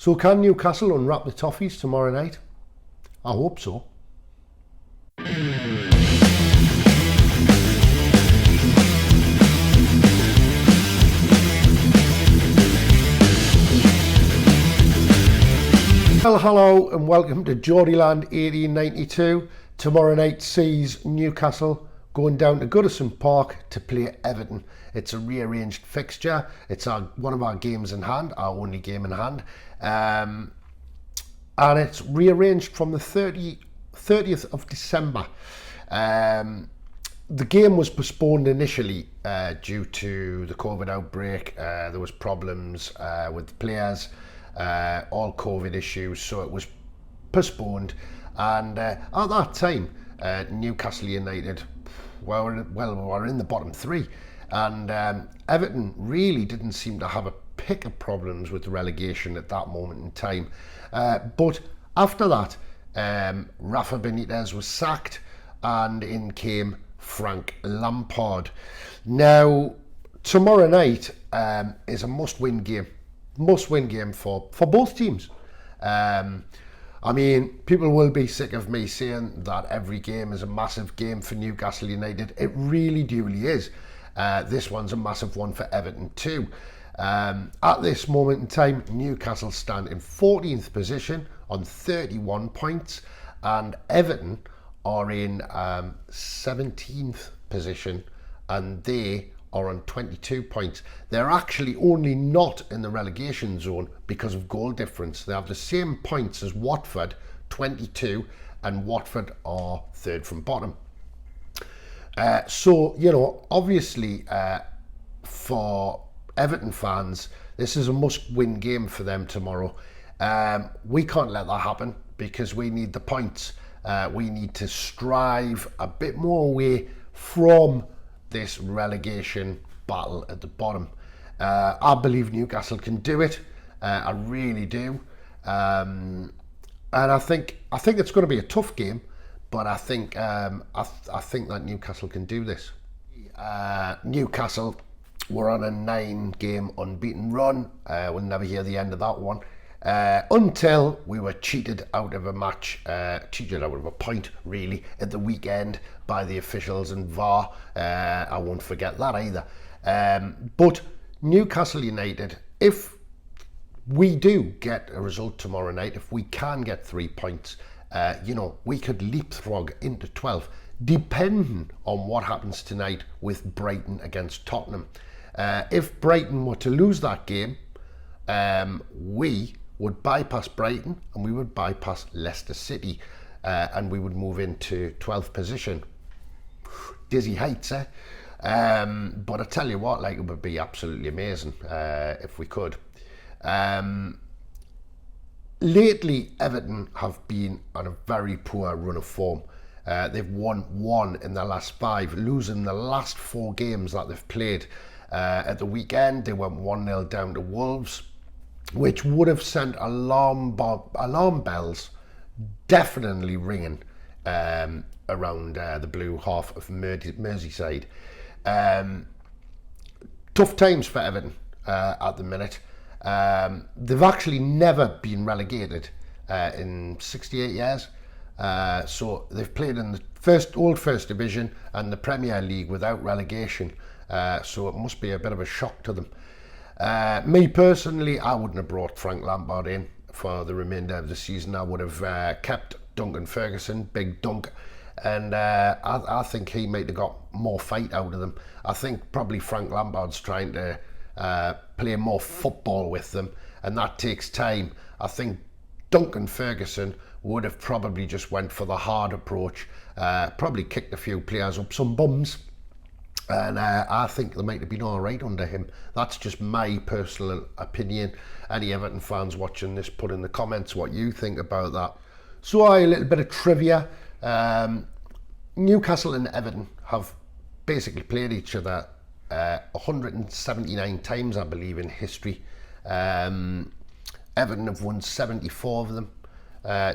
So can Newcastle unwrap the toffees tomorrow night? I hope so. Well, hello and welcome to Geordieland 1892. Tomorrow night sees Newcastle going down to Goodison Park to play Everton. It's a rearranged fixture. It's one of our games in hand, our only game in hand. And it's rearranged from the 30th of December. The game was postponed initially due to the COVID outbreak. There was problems with the players, all COVID issues, so it was postponed. And at that time, Newcastle United were in the bottom three, and Everton really didn't seem to have a pick of problems with relegation at that moment in time. But after that, Rafa Benitez was sacked, and in came Frank Lampard. Now, tomorrow night is a must-win game for both teams. I mean, people will be sick of me saying that every game is a massive game for Newcastle United. It really duly is. This one's a massive one for Everton too. At this moment in time, Newcastle stand in 14th position on 31 points, and Everton are in 17th position, and they are on 22 points. They're actually only not in the relegation zone because of goal difference. They have the same points as Watford, 22, and Watford are third from bottom. So, you know, obviously for Everton fans, this is a must-win game for them tomorrow. We can't let that happen because we need the points. We need to strive a bit more away from this relegation battle at the bottom. I believe Newcastle can do it. I really do. And I think it's going to be a tough game, but I think that Newcastle can do this. Newcastle were on a 9-game unbeaten run. We'll never hear the end of that one. Until we were cheated out of a match, cheated out of a point really at the weekend by the officials and VAR. I won't forget that either. But Newcastle United, if we do get a result tomorrow night, if we can get 3 points, we could leapfrog into 12, depending on what happens tonight with Brighton against Tottenham. If Brighton were to lose that game, we would bypass Brighton and we would bypass Leicester City, and we would move into 12th position. Dizzy heights, eh? But I tell you what, like, it would be absolutely amazing if we could. Lately, Everton have been on a very poor run of form. They've won 1 in their last 5, losing the last 4 games that they've played. At the weekend, they went 1-0 down to Wolves, which would have sent alarm bells definitely ringing around the blue half of Merseyside. Tough times for Everton at the minute. They've actually never been relegated in 68 years. So they've played in the First Division and the Premier League without relegation. So it must be a bit of a shock to them. Me personally, I wouldn't have brought Frank Lampard in for the remainder of the season. I would have kept Duncan Ferguson, Big Dunk, and I think he might have got more fight out of them. I think probably Frank Lampard's trying to play more football with them, and that takes time. I think Duncan Ferguson would have probably just went for the hard approach, probably kicked a few players up some bums, and I think they might have been all right under him. That's just my personal opinion. Any Everton fans watching this, put in the comments what you think about that. So a little bit of trivia. Newcastle and Everton have basically played each other 179 times, I believe, in history. Everton have won 74 of them.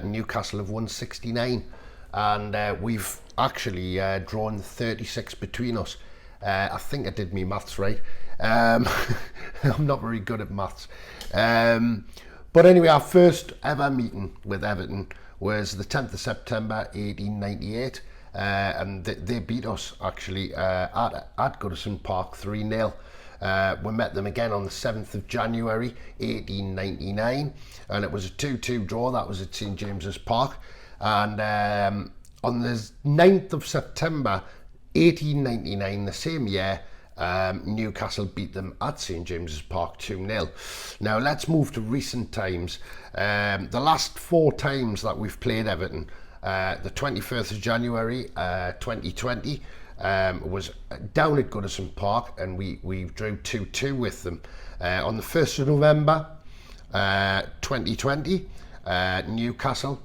Newcastle have won 69. And we've actually drawn 36 between us. I think I did me maths right. I'm not very good at maths. But anyway, our first ever meeting with Everton was the 10th of September 1898, and they beat us actually at Goodison Park 3-0. We met them again on the 7th of January 1899, and it was a 2-2 draw. That was at St James's Park. And on the 9th of September 1899, the same year, Newcastle beat them at St James's Park 2-0. Now let's move to recent times. The last 4 times that we've played Everton, the 21st of January 2020 was down at Goodison Park, and we drew 2-2 with them. On the 1st of November 2020, Newcastle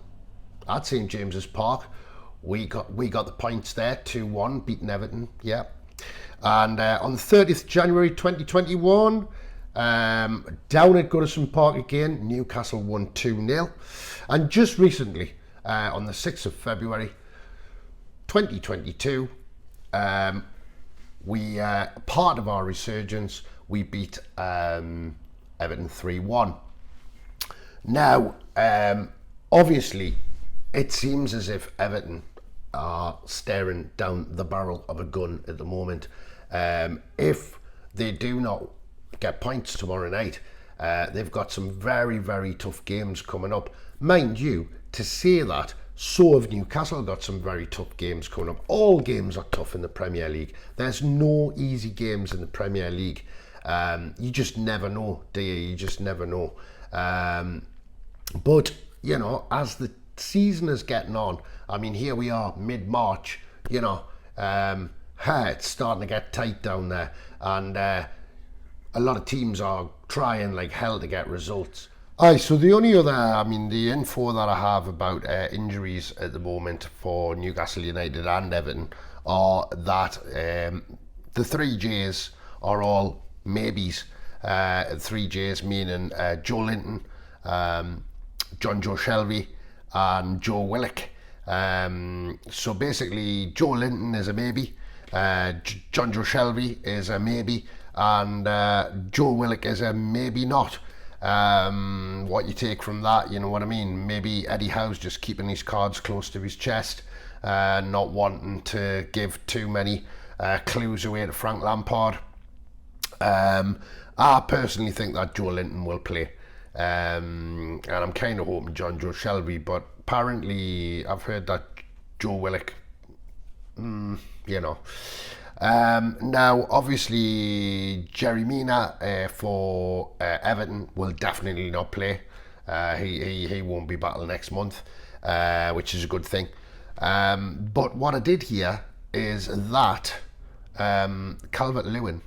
at St James's Park, we got the points there, 2-1, beating Everton, yeah. And on the 30th January 2021, down at Goodison Park again, Newcastle won 2-0. And just recently, on the 6th of February 2022, we part of our resurgence, we beat Everton 3-1. Now, obviously, it seems as if Everton are staring down the barrel of a gun at the moment. If they do not get points tomorrow night, they've got some very, very tough games coming up. Mind you, to say that, so have Newcastle got some very tough games coming up. All games are tough in the Premier League. There's no easy games in the Premier League. You just never know, do you? You just never know. But, you know, as the season is getting on, I mean, here we are, mid-March, you know, it's starting to get tight down there. And a lot of teams are trying like hell to get results. Aye, so the only other, the info that I have about injuries at the moment for Newcastle United and Everton are that the 3Js are all maybes. 3Js meaning Joe Linton, John Joe Shelby and Joe Willock. So basically Joe Linton is a maybe, John Joe Shelby is a maybe, and Joe Willock is a maybe not. What you take from that, you know what I mean? Maybe Eddie Howe's just keeping his cards close to his chest, not wanting to give too many clues away to Frank Lampard. I personally think that Joe Linton will play, and I'm kind of hoping John Joe Shelby, but apparently I've heard that Joe Willock, you know. Now, obviously, Jerry Mina for Everton will definitely not play. He won't be battling next month, which is a good thing. But what I did hear is that Calvert-Lewin,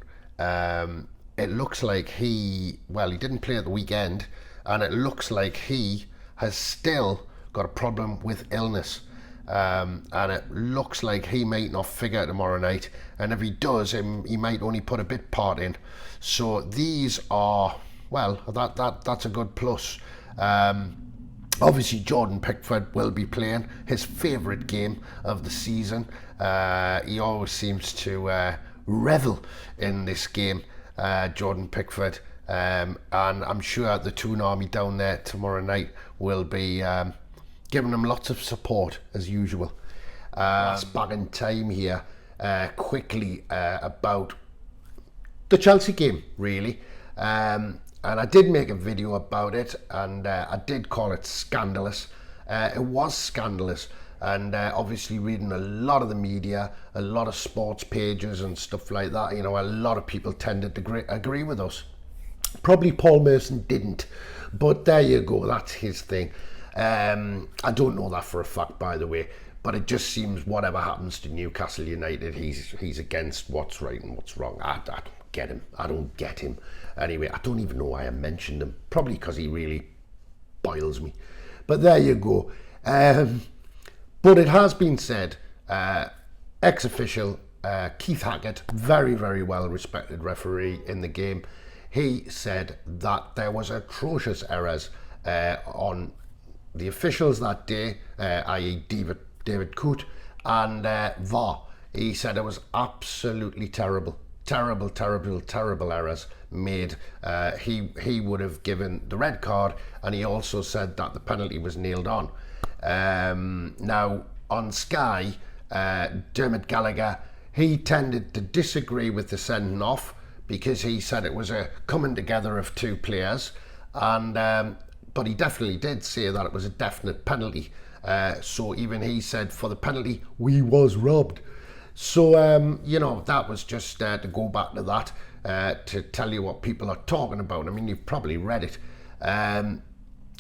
it looks like he didn't play at the weekend, and it looks like he has still got a problem with illness. And it looks like he might not figure tomorrow night, and if he does, he might only put a bit part in. So these are, that's a good plus. Obviously Jordan Pickford will be playing his favourite game of the season. He always seems to revel in this game, Jordan Pickford, and I'm sure the Toon Army down there tomorrow night will be giving them lots of support as usual. Let's back in time here quickly about the Chelsea game, really. And I did make a video about it, and I did call it scandalous. It was scandalous, and obviously reading a lot of the media, a lot of sports pages and stuff like that, you know, a lot of people tended to agree with us. Probably Paul Merson didn't, but there you go, that's his thing. I don't know that for a fact, by the way, but it just seems whatever happens to Newcastle United, he's against what's right and what's wrong. I don't get him. I don't get him. Anyway, I don't even know why I mentioned him. Probably because he really boils me. But there you go. But it has been said, ex-official Keith Hackett, very, very well-respected referee in the game, he said that there was atrocious errors on the officials that day, i.e. David Coote and VAR. He said it was absolutely terrible. terrible errors made. He would have given the red card, and he also said that the penalty was nailed on. Now on Sky, Dermot Gallagher, he tended to disagree with the sending off because he said it was a coming together of two players, and but he definitely did say that it was a definite penalty. So even he said for the penalty we was robbed. So you know, that was just to go back to that, to tell you what people are talking about. I mean, you've probably read it.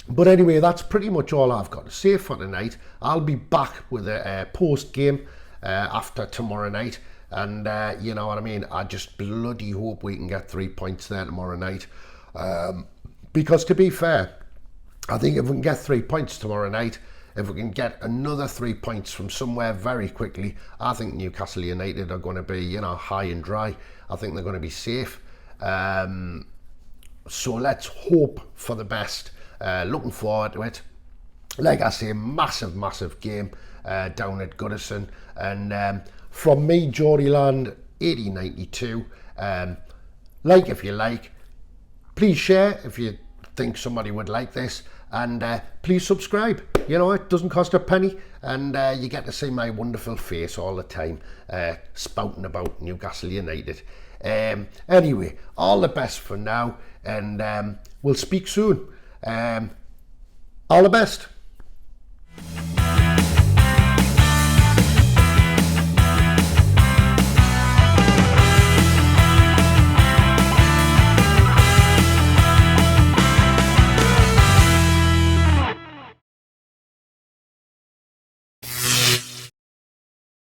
But anyway, that's pretty much all I've got to say for tonight. I'll be back with a post game after tomorrow night, and you know what I mean, I just bloody hope we can get 3 points there tomorrow night, because to be fair, I think if we can get 3 points tomorrow night, if we can get another 3 points from somewhere very quickly, I think Newcastle United are going to be, you know, high and dry. I think they're going to be safe. So let's hope for the best. Looking forward to it. Like I say, massive game down at Goodison. And from me, Geordieland 8092. Like if you like. Please share if you think somebody would like this. And please subscribe. You know, it doesn't cost a penny, and you get to see my wonderful face all the time spouting about Newcastle United. Anyway, all the best for now, and we'll speak soon. All the best.